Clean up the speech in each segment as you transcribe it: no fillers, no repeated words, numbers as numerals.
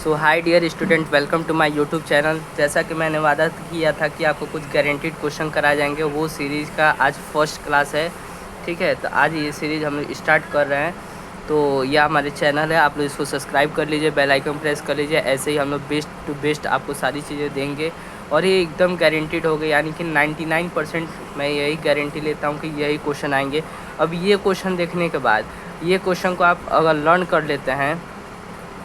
So hi dear student, welcome to my YouTube channel. जैसा कि मैंने वादा किया था कि आपको कुछ गारंटीड क्वेश्चन कराए जाएंगे, वो सीरीज़ का आज फर्स्ट क्लास है। ठीक है, तो आज ये सीरीज़ हम लोग स्टार्ट कर रहे हैं। तो यह हमारे चैनल है, आप लोग इसको सब्सक्राइब कर लीजिए, बेल आइकन प्रेस कर लीजिए। ऐसे ही हम लोग बेस्ट टू बेस्ट आपको सारी चीज़ें देंगे और ये एकदम गारंटीड हो गई, यानी कि 99% मैं यही गारंटी लेता हूँ कि यही क्वेश्चन आएंगे। अब ये क्वेश्चन देखने के बाद, ये क्वेश्चन को आप अगर लर्न कर लेते हैं,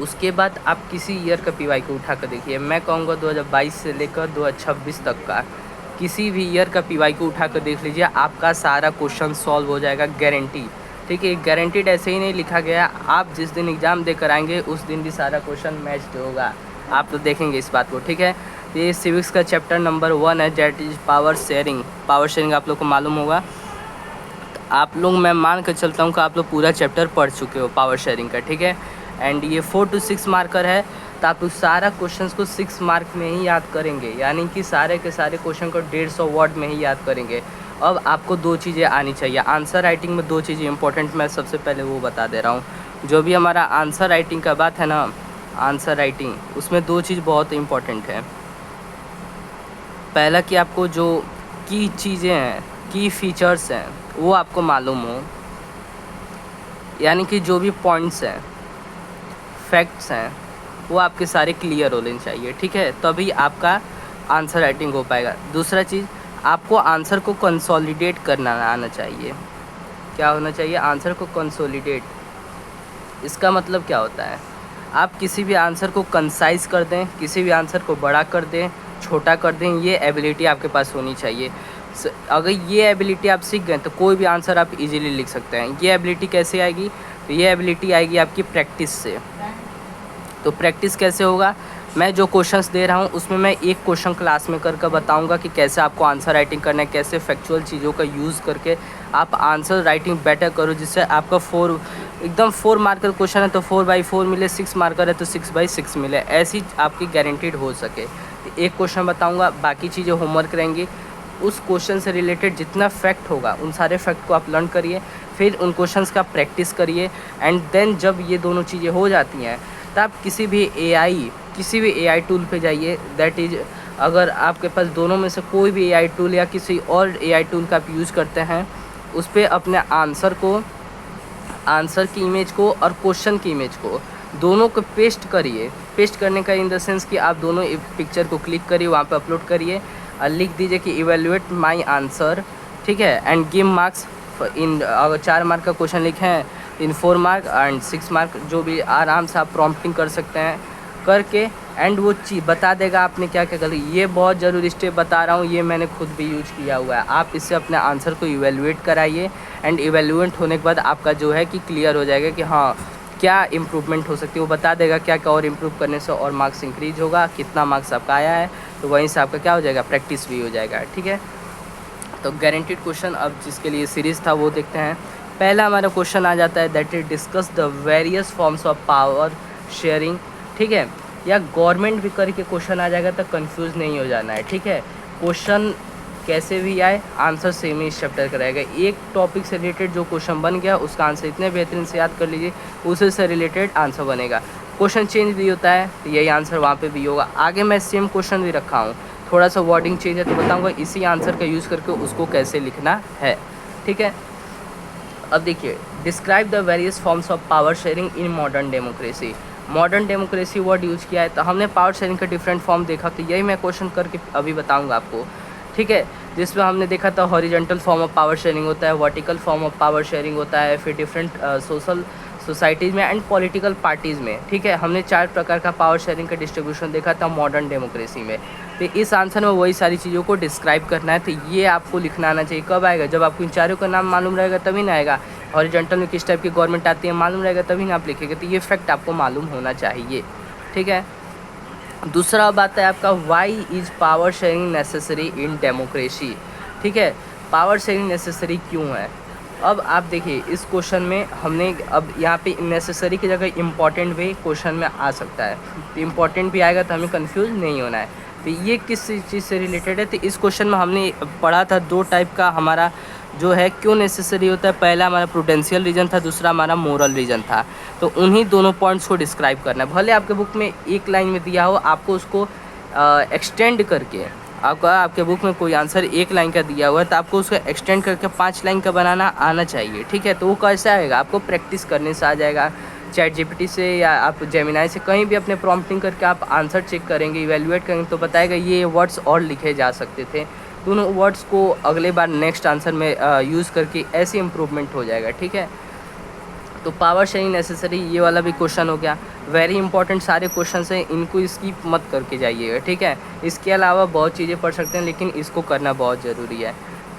उसके बाद आप किसी ईयर का पीवाई को उठा कर देखिए। मैं कहूँगा 2022 से लेकर 2026 तक का किसी भी ईयर का पीवाई को उठा कर देख लीजिए, आपका सारा क्वेश्चन सॉल्व हो जाएगा, गारंटी। ठीक है, गारंटीड ऐसे ही नहीं लिखा गया, आप जिस दिन एग्ज़ाम देकर आएंगे उस दिन भी सारा क्वेश्चन मैच होगा, आप तो देखेंगे इस बात को। ठीक है, तो ये सिविक्स का चैप्टर नंबर 1 है, that is power sharing. Power sharing आप लोग को मालूम होगा, आप लोग, मैं मान कर चलता हूँ कि आप लोग पूरा चैप्टर पढ़ चुके हो पावर शेयरिंग का। ठीक है, एंड ये 4 to 6 मार्कर है, तो आप लोग सारा क्वेश्चंस को 6 मार्क में ही याद करेंगे, यानी कि सारे के सारे क्वेश्चन को 150 वर्ड में ही याद करेंगे। अब आपको 2 चीज़ें आनी चाहिए आंसर राइटिंग में, 2 चीज़ें इंपॉर्टेंट मैं सबसे पहले वो बता दे रहा हूँ। जो भी हमारा आंसर राइटिंग का बात है ना, आंसर राइटिंग, उसमें 2 चीज़ बहुत इंपॉर्टेंट है। पहला कि आपको जो की चीज़ें हैं, की फीचर्स हैं, वो आपको मालूम हो, यानी कि जो भी पॉइंट्स हैं, फैक्ट्स हैं, वो आपके सारे क्लियर होने चाहिए। ठीक है, तभी आपका आंसर राइटिंग हो पाएगा। दूसरा चीज़, आपको आंसर को कंसोलिडेट करना आना चाहिए। क्या होना चाहिए? आंसर को कंसोलिडेट। इसका मतलब क्या होता है? आप किसी भी आंसर को कंसाइज कर दें, किसी भी आंसर को बड़ा कर दें, छोटा कर दें, ये एबिलिटी आपके पास होनी चाहिए। अगर ये एबिलिटी आप सीख गए तो कोई भी आंसर आप इजीली लिख सकते हैं। ये एबिलिटी कैसे आएगी? तो ये एबिलिटी आएगी आपकी प्रैक्टिस से। तो प्रैक्टिस कैसे होगा? मैं जो क्वेश्चंस दे रहा हूँ उसमें मैं एक क्वेश्चन क्लास में करके बताऊँगा कि कैसे आपको आंसर राइटिंग करना है, कैसे फैक्चुअल चीज़ों का यूज़ करके आप आंसर राइटिंग बेटर करो, जिससे आपका 4 मार्कर क्वेश्चन है तो 4/4 मिले, 6 मार्कर है तो 6/6 मिले, ऐसी आपकी गारंटीड हो सके। तो एक क्वेश्चन बताऊँगा, बाकी चीज़ें होमवर्क रहेंगी। उस क्वेश्चन से रिलेटेड जितना फैक्ट होगा उन सारे फैक्ट को आप लर्न करिए, फिर उन क्वेश्चंस का प्रैक्टिस करिए, एंड देन जब ये दोनों चीज़ें हो जाती हैं तब आप किसी भी एआई टूल पे जाइए। दैट इज़, अगर आपके पास दोनों में से कोई भी एआई टूल या किसी और एआई टूल का आप यूज़ करते हैं, उस पर अपने आंसर की इमेज को और क्वेश्चन की इमेज को दोनों को पेस्ट करिए। पेस्ट करने का इन द सेंस कि आप दोनों पिक्चर को क्लिक करिए, वहाँ पे अपलोड करिए और लिख दीजिए कि इवेल्युएट माय आंसर। ठीक है, एंड गिव मार्क्स इन, अगर 4 मार्क का क्वेश्चन लिखे हैं इन 4 मार्क एंड 6 मार्क, जो भी आराम से आप प्रॉम्प्टिंग कर सकते हैं करके, एंड वो चीज़ बता देगा आपने क्या क्या कर। ये बहुत ज़रूरी स्टेप बता रहा हूँ, ये मैंने खुद भी यूज किया हुआ है। आप इससे अपने आंसर को इवेल्युएट कराइए, एंड इवेल्युएट होने के बाद आपका जो है कि क्लियर हो जाएगा कि हाँ क्या इम्प्रूवमेंट हो सकती है। वो बता देगा क्या क्या और इम्प्रूव करने से और मार्क्स इंक्रीज होगा, कितना मार्क्स आपका आया है, तो वहीं से आपका क्या हो जाएगा, प्रैक्टिस भी हो जाएगा। ठीक है, तो गारंटीड क्वेश्चन अब जिसके लिए सीरीज़ था वो देखते हैं। पहला हमारा क्वेश्चन आ जाता है, that is discuss the various forms of power sharing. ठीक है, या गवर्नमेंट भी करके क्वेश्चन आ जाएगा तो कंफ्यूज नहीं हो जाना है। ठीक है, क्वेश्चन कैसे भी आए, आंसर सेम ही इस चैप्टर का रहेगा। एक टॉपिक से रिलेटेड जो क्वेश्चन बन गया उसका आंसर इतने बेहतरीन से याद कर लीजिए, उसी से रिलेटेड आंसर बनेगा। क्वेश्चन चेंज भी होता है तो यही आंसर वहाँ पे भी होगा। आगे मैं सेम क्वेश्चन भी रखा हूँ, थोड़ा सा वर्डिंग चेंज है तो बताऊँगा इसी आंसर का यूज़ करके उसको कैसे लिखना है। ठीक है, अब देखिए, describe the various forms of power sharing in modern democracy. Modern democracy word use किया है, तो हमने पावर शेयरिंग का डिफरेंट फॉर्म देखा, तो यही मैं क्वेश्चन करके अभी बताऊंगा आपको। ठीक है, जिसमें हमने देखा था horizontal form of power sharing होता है, vertical form of power sharing होता है, फिर डिफरेंट सोशल सोसाइटीज़ में एंड पॉलिटिकल पार्टीज़ में। ठीक है, हमने 4 प्रकार का पावर शेयरिंग का डिस्ट्रीब्यूशन देखा था मॉडर्न डेमोक्रेसी में। तो इस आंसर में वही सारी चीज़ों को डिस्क्राइब करना है, तो ये आपको लिखना आना चाहिए। कब आएगा? जब आपको इन चारों का नाम मालूम रहेगा तभी ना आएगा। हॉरिजॉन्टल में किस टाइप की गवर्नमेंट आती है मालूम रहेगा तभी ना आप लिखेंगे, तो ये फैक्ट आपको मालूम होना चाहिए। ठीक है, दूसरा बात है आपका, why is power sharing necessary in democracy. ठीक है, पावर शेयरिंग नेसेसरी क्यों है? अब आप देखिए, इस क्वेश्चन में हमने अब यहाँ पे नेसेसरी की जगह इम्पॉर्टेंट भी क्वेश्चन में आ सकता है, तो इम्पॉर्टेंट भी आएगा तो हमें कंफ्यूज नहीं होना है। तो ये किस चीज़ से रिलेटेड है? तो इस क्वेश्चन में हमने पढ़ा था 2 टाइप का हमारा जो है क्यों नेसेसरी होता है। पहला हमारा प्रूडेंशियल रीजन था, दूसरा हमारा मोरल रीजन था। तो उन्हीं दोनों पॉइंट्स को डिस्क्राइब करना है। भले आपके बुक में एक लाइन में दिया हो, आपको उसको एक्सटेंड करके, आपके बुक में कोई आंसर एक लाइन का दिया हुआ है तो आपको उसको एक्सटेंड करके 5 लाइन का बनाना आना चाहिए, ठीक है। तो वो कैसे आएगा, आपको प्रैक्टिस करने से आ जाएगा। चैट जीपीटी से या आप जेमिनाई से कहीं भी अपने प्रॉम्प्टिंग करके आप आंसर चेक करेंगे, इवैल्यूएट करेंगे तो बताएगा ये वर्ड्स और लिखे जा सकते थे। तो उन वर्ड्स को अगले बार नेक्स्ट आंसर में यूज़ करके ऐसे इम्प्रूवमेंट हो जाएगा, ठीक है। तो पावर शेयरिंग नेसेसरी, ये वाला भी क्वेश्चन हो गया। वेरी इंपॉर्टेंट सारे क्वेश्चन हैं, इनको स्किप मत करके जाइएगा, ठीक है। इसके अलावा बहुत चीज़ें पढ़ सकते हैं लेकिन इसको करना बहुत ज़रूरी है।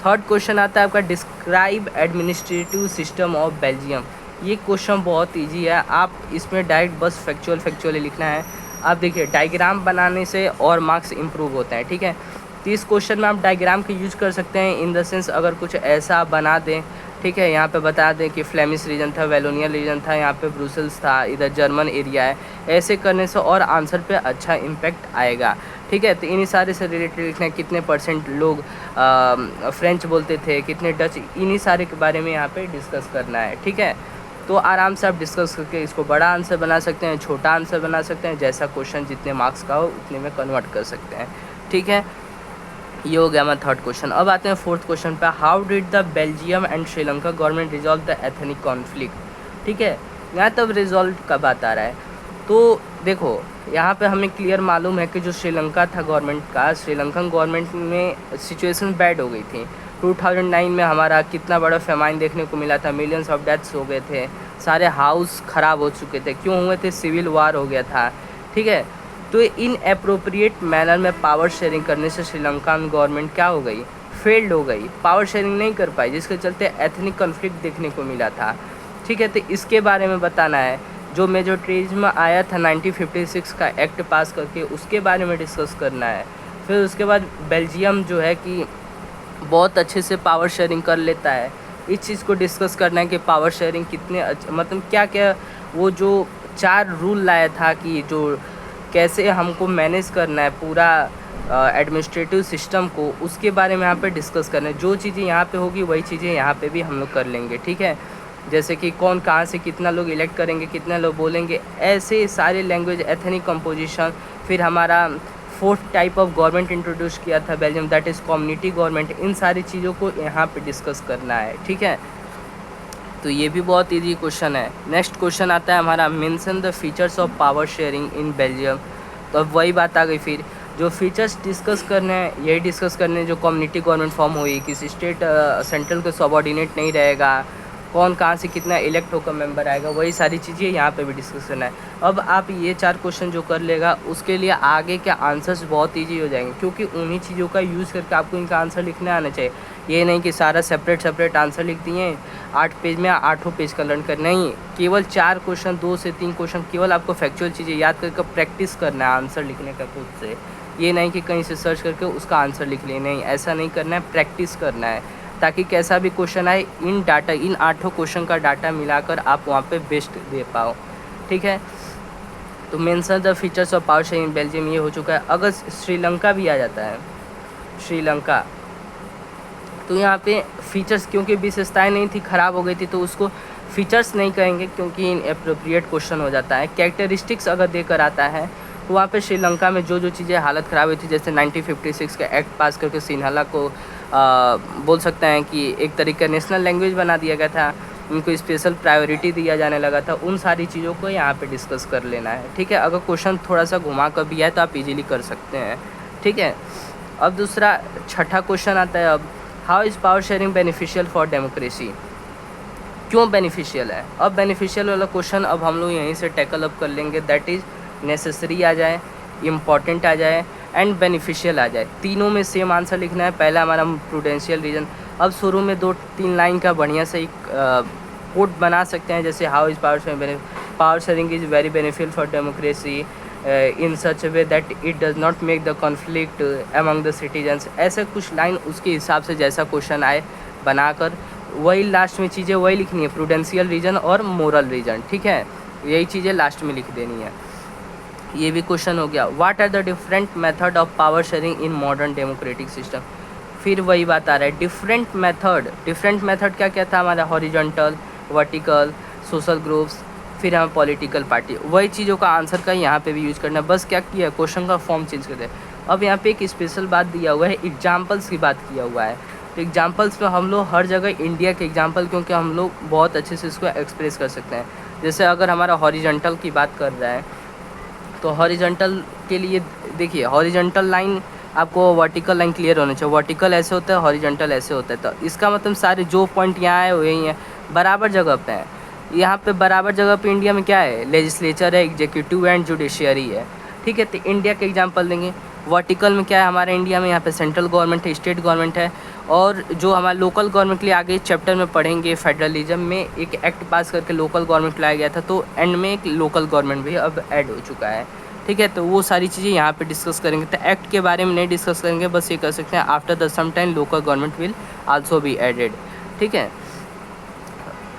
थर्ड क्वेश्चन आता है आपका, describe administrative system of Belgium. ये क्वेश्चन बहुत ईजी है, आप इसमें डायरेक्ट बस फैक्चुअली लिखना है। आप देखिए डायग्राम बनाने से और मार्क्स इंप्रूव होते हैं, ठीक है। तो इस क्वेश्चन में आप डायग्राम का यूज कर सकते हैं इन द सेंस अगर कुछ ऐसा बना दें, ठीक है। यहाँ पे बता दें कि फ्लेमिश रीजन था, वेलोनियन रीजन था, यहाँ पे ब्रुसेल्स था, इधर जर्मन एरिया है। ऐसे करने से और आंसर पे अच्छा इम्पैक्ट आएगा, ठीक है। तो इन्हीं सारे से रिलेटेड लिखना है, कितने परसेंट लोग फ्रेंच बोलते थे, कितने डच, इन्हीं सारे के बारे में यहाँ पे डिस्कस करना है, ठीक है। तो आराम से आप डिस्कस करके इसको बड़ा आंसर बना सकते हैं, छोटा आंसर बना सकते हैं, जैसा क्वेश्चन जितने मार्क्स का हो उतने में कन्वर्ट कर सकते हैं, ठीक है। ये हो गया हमारा थर्ड क्वेश्चन। अब आते हैं फोर्थ क्वेश्चन पे, how did the Belgium and Sri Lanka government resolve the ethnic conflict, ठीक है। यहाँ तब रिजॉल्व का बात आ रहा है। तो देखो यहाँ पे हमें क्लियर मालूम है कि जो श्रीलंका था गवर्नमेंट का, श्रीलंकन गवर्नमेंट में सिचुएशन बैड हो गई थी। 2009 में हमारा कितना बड़ा फेमाइन देखने को मिला था, मिलियंस ऑफ डेथ्स हो गए थे, सारे हाउस ख़राब हो चुके थे। क्यों हुए थे, सिविल वार हो गया था, ठीक है। तो इन अप्रोप्रिएट मैनर में पावर शेयरिंग करने से श्रीलंकन गवर्नमेंट क्या हो गई, फेल्ड हो गई, पावर शेयरिंग नहीं कर पाई, जिसके चलते एथनिक कॉन्फ्लिक्ट देखने को मिला था, ठीक है। तो इसके बारे में बताना है। जो मेजोरिटीज़म आया था 1956 का एक्ट पास करके, उसके बारे में डिस्कस करना है। फिर उसके बाद बेल्जियम जो है कि बहुत अच्छे से पावर शेयरिंग कर लेता है, इस चीज़ को डिस्कस करना है कि पावर शेयरिंग कितने मतलब क्या क्या वो जो 4 रूल लाया था कि जो कैसे हमको मैनेज करना है पूरा एडमिनिस्ट्रेटिव सिस्टम को, उसके बारे में यहाँ पे डिस्कस करना है। जो चीज़ें यहाँ पे होगी वही चीज़ें यहाँ पे भी हम लोग कर लेंगे, ठीक है। जैसे कि कौन कहाँ से कितना लोग इलेक्ट करेंगे, कितना लोग बोलेंगे, ऐसे सारे लैंग्वेज, एथनिक कंपोजिशन। फिर हमारा fourth type of government introduce किया था Belgium, that is community government. इन सारी चीज़ों को यहाँ पे डिस्कस करना है, ठीक है। तो ये भी बहुत ईजी क्वेश्चन है। नेक्स्ट क्वेश्चन आता है हमारा, mention the features of power sharing in Belgium. तो अब वही बात आ गई, फिर जो फीचर्स डिस्कस करने हैं यही डिस्कस करने हैं। जो कम्युनिटी गवर्नमेंट फॉर्म हुई, किसी स्टेट सेंट्रल के सबऑर्डिनेट नहीं रहेगा, कौन कहाँ से कितना इलेक्ट होकर मेंबर आएगा, वही सारी चीज़ें यहाँ पे भी डिस्कस करना है। अब आप ये 4 क्वेश्चन जो कर लेगा उसके लिए आगे के आंसर्स बहुत ईजी हो जाएंगे, क्योंकि उन्हीं चीज़ों का यूज़ करके आपको इनका आंसर लिखने आना चाहिए। ये नहीं कि सारा सेपरेट आंसर लिख दिए 8 पेज में 8 पेज का लर्न करना, नहीं। केवल 4 क्वेश्चन, 2 से 3 क्वेश्चन केवल आपको फैक्चुअल चीज़ें याद करके प्रैक्टिस करना है आंसर लिखने का खुद से। ये नहीं कि कहीं से सर्च करके उसका आंसर लिख लिए, नहीं, ऐसा नहीं करना है, प्रैक्टिस करना है, ताकि कैसा भी क्वेश्चन आए इन 8 क्वेश्चन का डाटा मिलाकर आप वहाँ पे बेस्ट दे पाओ, ठीक है। तो mention the features of power sharing in Belgium ये हो चुका है। अगर श्रीलंका भी आ जाता है, श्रीलंका, तो यहाँ पे फीचर्स क्योंकि विशेषताएं नहीं थी, ख़राब हो गई थी, तो उसको फीचर्स नहीं कहेंगे क्योंकि इन अप्रोप्रिएट क्वेश्चन हो जाता है। कैरेक्टरिस्टिक्स अगर देकर आता है तो वहाँ पे श्रीलंका में जो चीज़ें हालत ख़राब हुई थी, जैसे 1956 का एक्ट पास करके सिन्हाला को बोल सकते हैं कि एक तरीके का नेशनल लैंग्वेज बना दिया गया था, उनको स्पेशल प्रायोरिटी दिया जाने लगा था। उन सारी चीज़ों को यहाँ पे डिस्कस कर लेना है, ठीक है। अगर क्वेश्चन थोड़ा सा घुमा कर भी है तो आप इजीली कर सकते हैं, ठीक है। अब दूसरा छठा क्वेश्चन आता है, अब how is power sharing beneficial for democracy, क्यों बेनिफिशियल है। अब बेनिफिशियल वाला क्वेश्चन अब हम लोग यहीं से टैकल अप कर लेंगे, दैट इज़ नेसेसरी आ जाए, इम्पॉर्टेंट आ जाए एंड बेनिफिशियल आ जाए। तीनों में सेम आंसर लिखना है। पहला हमारा प्रूडेंशियल रीजन। अब शुरू में 2-3 लाइन का बढ़िया से एक कोट बना सकते हैं, जैसे how is power sharing is very beneficial for democracy in such way that it does not make the conflict among the citizens. ऐसे कुछ लाइन उसके हिसाब से जैसा क्वेश्चन आए बनाकर वही लास्ट में चीज़ें वही लिखनी है, प्रूडेंशियल रीजन और मोरल रीजन, ठीक है। यही चीज़ें लास्ट में लिख देनी है। ये भी क्वेश्चन हो गया, what are the different method of power sharing in modern democratic system. फिर वही बात आ रहा है डिफरेंट मेथड क्या क्या था हमारा, हॉरिजॉन्टल, वर्टिकल, सोशल ग्रुप्स, फिर हमें पॉलिटिकल पार्टी, वही चीज़ों का आंसर का यहाँ पे भी यूज करना है। बस क्या किया, क्वेश्चन का फॉर्म चेंज कर दिया। अब यहाँ पे एक स्पेशल बात दिया हुआ है, एग्जाम्पल्स की बात किया हुआ है। तो एग्जाम्पल्स में हम लोग हर जगह इंडिया के एग्जाम्पल, क्योंकि हम लोग बहुत अच्छे से इसको एक्सप्रेस कर सकते हैं। जैसे अगर हमारा हॉरिजॉन्टल की बात कर रहा है तो हॉरिजॉन्टल के लिए देखिए, हॉरिजॉन्टल लाइन आपको वर्टिकल लाइन क्लियर होना चाहिए। वर्टिकल ऐसे होता है, हॉरिजॉन्टल ऐसे होता है। तो इसका मतलब सारे जो पॉइंट यहाँ आए हुए हैं बराबर जगह पे हैं। यहाँ पे बराबर जगह पे इंडिया में क्या है, लेजिस्लेचर है, एग्जीक्यूटिव एंड जुडिशियरी है, ठीक है। तो इंडिया के एग्जांपल देंगे। वर्टिकल में क्या है हमारे इंडिया में, यहाँ पे सेंट्रल गवर्नमेंट है, स्टेट गवर्नमेंट है, और जो हमारे लोकल गवर्नमेंट के लिए आगे चैप्टर में पढ़ेंगे, फेडरलिज्म में एक एक्ट पास करके लोकल गवर्नमेंट लाया गया था, तो एंड में एक लोकल गवर्नमेंट भी अब ऐड हो चुका है, ठीक है। तो वो सारी चीज़ें यहाँ पे डिस्कस करेंगे। तो एक्ट के बारे में नहीं डिस्कस करेंगे, बस ये कर सकते हैं after the some time local government will also be added, ठीक है।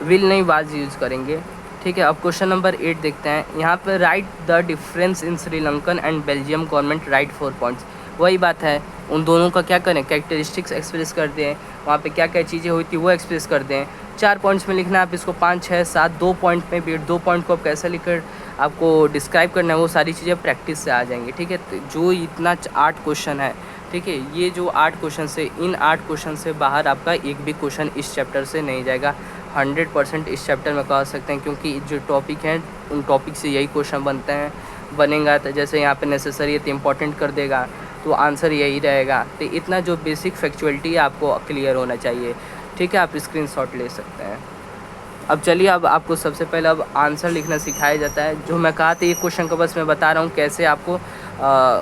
विल नहीं वाज यूज़ करेंगे, ठीक है। अब क्वेश्चन नंबर 8 देखते हैं। यहाँ पर right the difference in Sri Lankan and Belgium government, right 4 points. वही बात है, उन दोनों का क्या करें, कैरेक्टरिस्टिक्स एक्सप्रेस कर दें, वहाँ पे क्या क्या चीज़ें हुई थी वो एक्सप्रेस कर दें। 4 पॉइंट्स में लिखना है, आप इसको 5, 6, 7, 2 पॉइंट में भी 2 पॉइंट को आप कैसे लिखकर आपको डिस्क्राइब करना है, वो सारी चीज़ें प्रैक्टिस से आ जाएंगी, ठीक है। तो जो इतना 8 क्वेश्चन है, ठीक है, ये जो 8 क्वेश्चन से, इन 8 क्वेश्चन से बाहर आपका एक भी क्वेश्चन इस चैप्टर से नहीं जाएगा। 100% इस चैप्टर में कह सकते हैं, क्योंकि जो टॉपिक हैं उन टॉपिक से यही क्वेश्चन बनेगा। तो जैसे यहाँ पे नेसेसरी है तो इम्पॉर्टेंट कर देगा, तो आंसर यही रहेगा। तो इतना जो बेसिक फैक्चुअलिटी है आपको क्लियर होना चाहिए, ठीक है। आप स्क्रीनशॉट ले सकते हैं। अब चलिए, अब आपको सबसे पहले अब आंसर लिखना सिखाया जाता है। जो मैं कहा था ये क्वेश्चन का बस मैं बता रहा हूँ कैसे आपको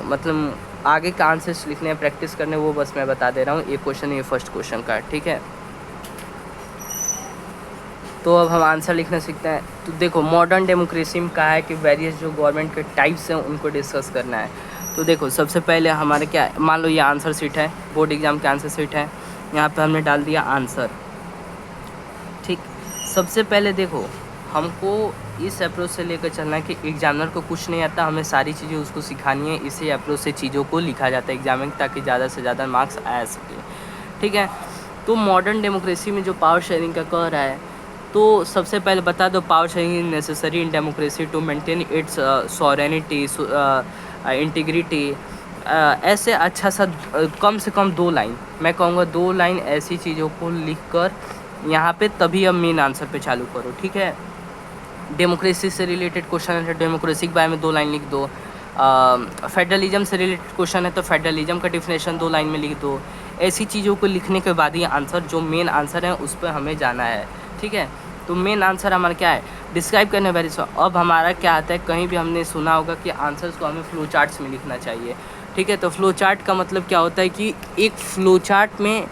मतलब आगे का आंसर्स लिखने हैं, प्रैक्टिस करने, वो बस मैं बता दे रहा हूँ। ये क्वेश्चन ये फर्स्ट क्वेश्चन का, ठीक है। तो अब हम आंसर लिखना सीखते हैं। तो देखो, मॉडर्न डेमोक्रेसी में कहा है कि वेरियस जो गवर्नमेंट के टाइप्स हैं उनको डिस्कस करना है। तो देखो, सबसे पहले हमारे क्या, मान लो ये आंसर शीट है, बोर्ड एग्जाम के आंसर शीट है, यहाँ पे हमने डाल दिया आंसर, ठीक। सबसे पहले देखो, हमको इस अप्रोच से लेकर चलना है कि एग्जामिनर को कुछ नहीं आता, हमें सारी चीज़ें उसको सिखानी है। इसी अप्रोच से चीज़ों को लिखा जाता है एग्जाम में, ताकि ज़्यादा से ज़्यादा मार्क्स आ सके, ठीक है। तो मॉडर्न डेमोक्रेसी में जो पावर शेयरिंग का कह रहा है, तो सबसे पहले बता दो, power sharing is necessary in democracy to maintain its sovereignty, integrity. ऐसे अच्छा सा कम से कम 2 लाइन, मैं कहूँगा 2 लाइन ऐसी चीज़ों को लिखकर यहाँ पे तभी अब मेन आंसर पे चालू करो, ठीक है। डेमोक्रेसी से रिलेटेड क्वेश्चन है, डेमोक्रेसी के बारे में 2 लाइन लिख दो। फेडरलिज्म से रिलेटेड क्वेश्चन है तो फेडरलिज्म का डिफिनेशन 2 लाइन में लिख दो। ऐसी चीज़ों को लिखने के बाद ये आंसर, जो मेन आंसर है उस पर हमें जाना है, ठीक है। तो मेन आंसर हमारा क्या है, डिस्क्राइब करने वेरी सो। अब हमारा क्या आता है, कहीं भी हमने सुना होगा कि आंसर्स को हमें फ्लो चार्ट्स में लिखना चाहिए, ठीक है। तो फ्लो चार्ट का मतलब क्या होता है कि एक फ्लो चार्ट में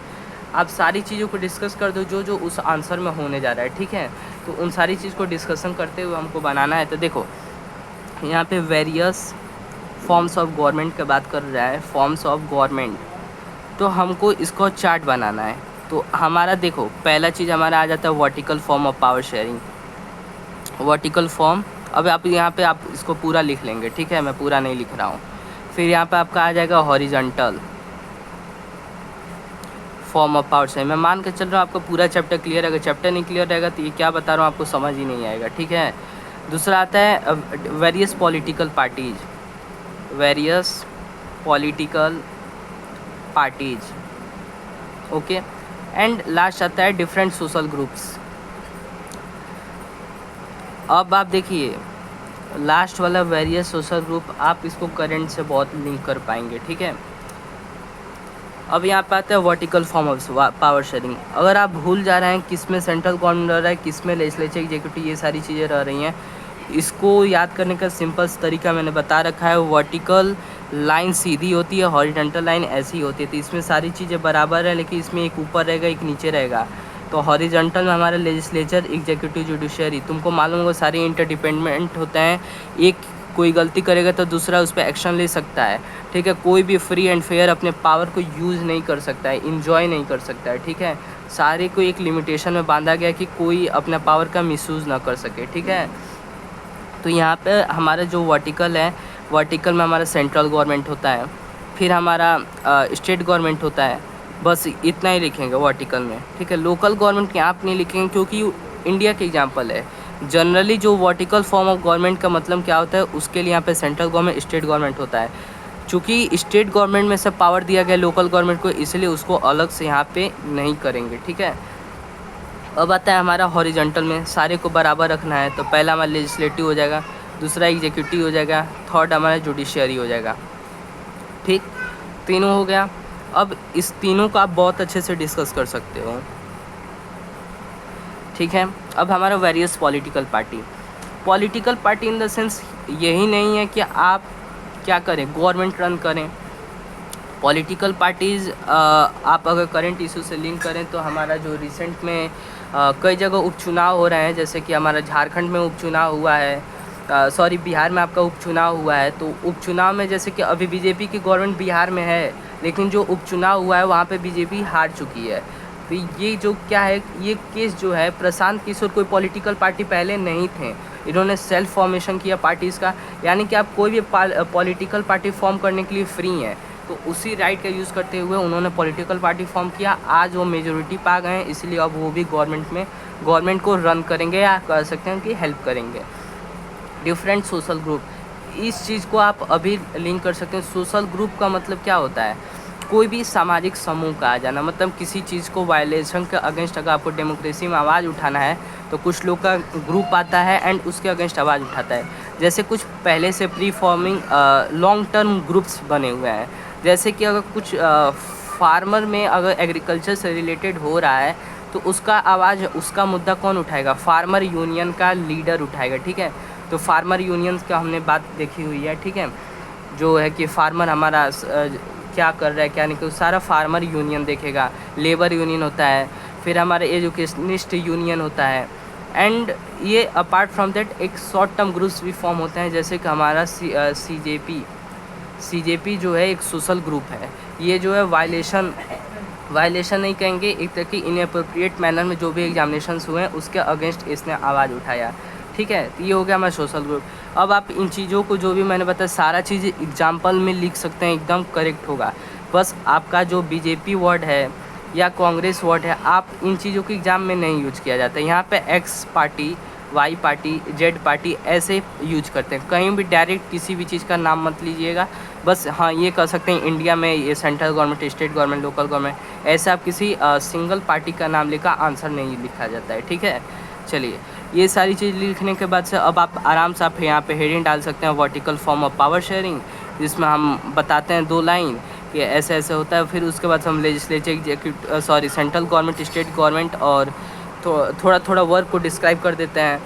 आप सारी चीज़ों को डिस्कस कर दो जो जो उस आंसर में होने जा रहा है, ठीक है। तो उन सारी चीज़ को डिस्कशन करते हुए हमको बनाना है। तो देखो, यहाँ पे वेरियस फॉर्म्स ऑफ गवर्नमेंट की बात कर रहा है, फॉर्म्स ऑफ गवर्नमेंट, तो हमको इसको चार्ट बनाना है। तो हमारा देखो, पहला चीज़ हमारा आ जाता है vertical form of power sharing, vertical form. अब आप यहाँ पे आप इसको पूरा लिख लेंगे, ठीक है, मैं पूरा नहीं लिख रहा हूँ। फिर यहाँ पे आपका आ जाएगा horizontal form of power sharing. मैं मान के चल रहा हूँ आपका पूरा चैप्टर क्लियर है। अगर चैप्टर नहीं क्लियर रहेगा तो ये क्या बता रहा हूँ आपको समझ ही नहीं आएगा, ठीक है। दूसरा आता है various political parties, various political parties, okay. And last आता है डिफरेंट सोशल ग्रुप्स। अब आप देखिए, लास्ट वाला वेरियस सोशल ग्रुप, आप इसको करंट से बहुत लिंक कर पाएंगे, ठीक है। अब यहाँ पे आता है vertical form of power sharing. अगर आप भूल जा रहे हैं किस में सेंट्रल गवर्नमेंट रह रहा है, किस में लेजिस्लेचर एग्जीक्यूटिव, ये सारी चीज़ें रह रही हैं, इसको याद करने का सिंपल तरीका मैंने बता रखा है। वर्टिकल लाइन सीधी होती है, हॉरिजॉन्टल लाइन ऐसी होती है। तो इसमें सारी चीज़ें बराबर है, लेकिन इसमें एक ऊपर रहेगा एक नीचे रहेगा। तो हॉरिजॉन्टल में हमारा लेजिस्लेचर एग्जीक्यूटिव जुडिशरी, तुमको मालूम होगा सारे इंटरडिपेंडेंट होते हैं, एक कोई गलती करेगा तो दूसरा उस पर एक्शन ले सकता है, ठीक है। कोई भी फ्री एंड फेयर अपने पावर को यूज़ नहीं कर सकता है, इंजॉय नहीं कर सकता है, ठीक है। सारे को एक लिमिटेशन में बांधा गया कि कोई अपना पावर का मिसयूज़ ना कर सके, ठीक है। तो यहाँ पे हमारा जो वर्टिकल है, वर्टिकल में हमारा सेंट्रल गवर्नमेंट होता है, फिर हमारा स्टेट गवर्नमेंट होता है, बस इतना ही लिखेंगे वो आर्टिकल में, ठीक है। लोकल गवर्नमेंट यहाँ पे नहीं लिखेंगे क्योंकि इंडिया के एग्जांपल है। जनरली जो वर्टिकल फॉर्म ऑफ गवर्नमेंट का मतलब क्या होता है, उसके लिए यहाँ पे सेंट्रल गवर्नमेंट, स्टेट गवर्नमेंट होता है। चूँकि स्टेट गवर्नमेंट में से पावर दिया गया लोकल गवर्नमेंट को, इसलिए उसको अलग से यहाँ पे नहीं करेंगे, ठीक है। अब आता है हमारा हॉरिजॉन्टल में, सारे को बराबर रखना है। तो पहला हमारा लेजिस्लेटिव हो जाएगा, दूसरा एग्जीक्यूटिव हो जाएगा, थर्ड हमारा जुडिशियरी हो जाएगा, ठीक। तीनों हो गया। अब इस तीनों को आप बहुत अच्छे से डिस्कस कर सकते हो, ठीक है। अब हमारा various political party in the sense यही नहीं है कि आप क्या करें, गवर्नमेंट रन करें। पॉलिटिकल पार्टीज़ आप अगर करंट इशू से लिंक करें तो हमारा जो रिसेंट में कई जगह उपचुनाव हो रहे हैं, जैसे कि हमारा झारखंड में उपचुनाव हुआ है, सॉरी बिहार में आपका उपचुनाव हुआ है। तो उपचुनाव में जैसे कि अभी बीजेपी की गवर्नमेंट बिहार में है, लेकिन जो उपचुनाव हुआ है वहाँ पे बीजेपी हार चुकी है। तो ये जो क्या है, ये केस जो है, प्रशांत किशोर कोई पॉलिटिकल पार्टी पहले नहीं थे, इन्होंने सेल्फ फॉर्मेशन किया पार्टीज़ का। यानी कि आप कोई भी पॉलिटिकल पार्टी फॉर्म करने के लिए फ्री हैं, तो उसी राइट का यूज़ करते हुए उन्होंने पॉलिटिकल पार्टी फॉर्म किया। आज वो मेजोरिटी पा गए हैं, इसलिए अब वो भी गवर्नमेंट को रन करेंगे, या कह सकते हैं कि हेल्प करेंगे। डिफरेंट सोशल ग्रुप, इस चीज़ को आप अभी लिंक कर सकते हैं। सोशल ग्रुप का मतलब क्या होता है, कोई भी सामाजिक समूह का आ जाना, मतलब किसी चीज़ को वायलेशन के अगेंस्ट अगर आपको डेमोक्रेसी में आवाज़ उठाना है तो कुछ लोग का ग्रुप आता है एंड उसके अगेंस्ट आवाज़ उठाता है। जैसे कुछ पहले से pre forming long term groups बने हुए हैं, जैसे कि अगर कुछ फार्मर में अगर एग्रीकल्चर से रिलेटेड हो रहा है तो उसका आवाज़, उसका मुद्दा कौन उठाएगा, फार्मर यूनियन का लीडर उठाएगा, ठीक है। तो फार्मर यूनियंस का हमने बात देखी हुई है, ठीक है, जो है कि फार्मर हमारा क्या कर रहा है क्या नहीं, सारा फार्मर यूनियन देखेगा। लेबर यूनियन होता है, फिर हमारा एजुकेशनिस्ट यूनियन होता है, एंड ये अपार्ट फ्रॉम दैट एक शॉर्ट टर्म ग्रुप्स भी फॉर्म होते हैं, जैसे कि हमारा सीजेपी जो है एक सोशल ग्रुप है। ये जो है वायलेशन नहीं कहेंगे, एक तरह की इनअप्रोप्रिएट मैनर में जो भी एग्जामिनेशंस हुए हैं उसके अगेंस्ट इसने आवाज़ उठाया, ठीक है। तो ये हो गया हमारा सोशल ग्रुप। अब आप इन चीज़ों को जो भी मैंने बताया सारा चीज़ एग्जाम्पल में लिख सकते हैं, एकदम करेक्ट होगा। बस आपका जो बीजेपी वर्ड है या कांग्रेस वर्ड है, आप इन चीज़ों को एग्ज़ाम में नहीं यूज किया जाता है। यहाँ पे X party, Y party, Z party ऐसे यूज करते हैं। कहीं भी डायरेक्ट किसी भी चीज़ का नाम मत लीजिएगा, बस हाँ ये कह सकते हैं इंडिया में ये central government, state government, local government, ऐसे आप किसी सिंगल पार्टी का नाम लेकर आंसर नहीं लिखा जाता है, ठीक है। चलिए, ये सारी चीज़ लिखने के बाद से अब आप आराम से आप यहाँ पे हेडिंग डाल सकते हैं, vertical form of power sharing, जिसमें हम बताते हैं 2 लाइन कि ऐसे ऐसे होता है। फिर उसके बाद हम legislature central government, state government और थोड़ा वर्क को डिस्क्राइब कर देते हैं।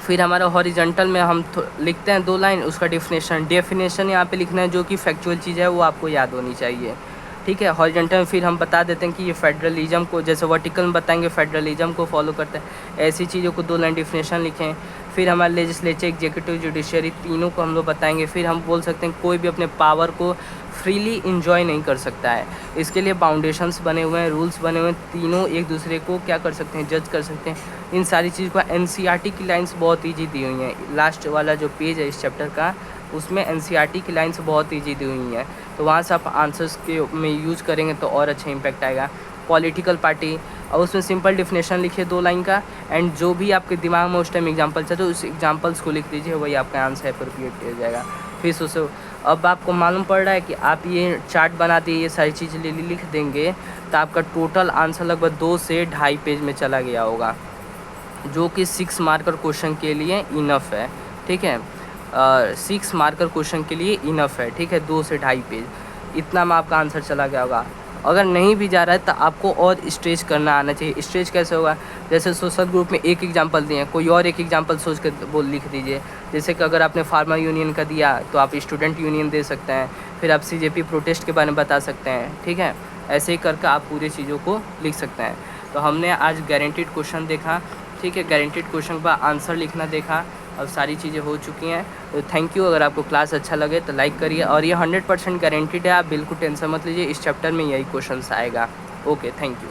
फिर हमारा हॉरिजॉन्टल में हम लिखते हैं 2 लाइन, उसका डेफिनेशन यहाँ पे लिखना है, जो कि फैक्चुअल चीज़ है वो आपको याद होनी चाहिए, ठीक है। हॉरिजॉन्टल में फिर हम बता देते हैं कि ये फेडरलिज्म को, जैसे वर्टिकल में बताएंगे फेडरलिज्म को फॉलो करते हैं, ऐसी चीज़ों को 2 लाइन डेफिनेशन लिखें। फिर हमारे लेजिस्लेचर, एग्जीक्यूटिव, जुडिशरी, तीनों को हम लोग बताएंगे। फिर हम बोल सकते हैं कोई भी अपने पावर को फ्रीली इंजॉय नहीं कर सकता है, इसके लिए बाउंडेशंस बने हुए हैं, रूल्स बने हुए हैं, तीनों एक दूसरे को क्या कर सकते हैं, जज कर सकते हैं। इन सारी चीज़ को एनसीईआरटी की लाइन्स बहुत ईजी दी हुई हैं। लास्ट वाला जो पेज है इस चैप्टर का, उसमें एनसीईआरटी की लाइन्स बहुत ईजी दी हुई हैं, तो वहाँ से आप आंसर्स के में यूज़ करेंगे तो और अच्छा इम्पैक्ट आएगा। पॉलिटिकल पार्टी, और उसमें सिंपल डिफिनेशन लिखिए 2 लाइन का, एंड जो भी आपके दिमाग में उस टाइम एग्जाम्पल चले तो उस एग्जाम्पल्स को लिख दीजिए, वही आपका आंसर अप्रोप्रिएट हो जाएगा। फिर सोचो, अब आपको मालूम पड़ रहा है कि आप ये चार्ट बना दिए, ये सारी चीज़ें लिख देंगे तो आपका टोटल आंसर लगभग 2 से 2.5 पेज में चला गया होगा, जो कि 6 मार्कर क्वेश्चन के लिए इनफ है, ठीक है। 6 मार्कर क्वेश्चन के लिए इनफ है, ठीक है। 2 से 2.5 पेज, इतना में आपका आंसर चला गया होगा। अगर नहीं भी जा रहा है तो आपको और स्ट्रेच करना आना चाहिए। स्ट्रेच कैसे होगा, जैसे सोशल ग्रुप में एक एग्जांपल दिए, कोई और एक एग्जांपल सोच कर लिख दीजिए। जैसे कि अगर आपने फार्मर यूनियन का दिया तो आप स्टूडेंट यूनियन दे सकते हैं, फिर आप सीजेपी प्रोटेस्ट के बारे में बता सकते हैं, ठीक है। ऐसे ही करके आप पूरी चीज़ों को लिख सकते हैं। तो हमने आज गारंटीड क्वेश्चन देखा, ठीक है, गारंटीड क्वेश्चन का आंसर लिखना देखा, अब सारी चीज़ें हो चुकी हैं। तो थैंक यू। अगर आपको क्लास अच्छा लगे तो लाइक करिए, और ये 100% गारंटीड है, आप बिल्कुल टेंशन मत लीजिए, इस चैप्टर में यही क्वेश्चन आएगा। Okay, thank you.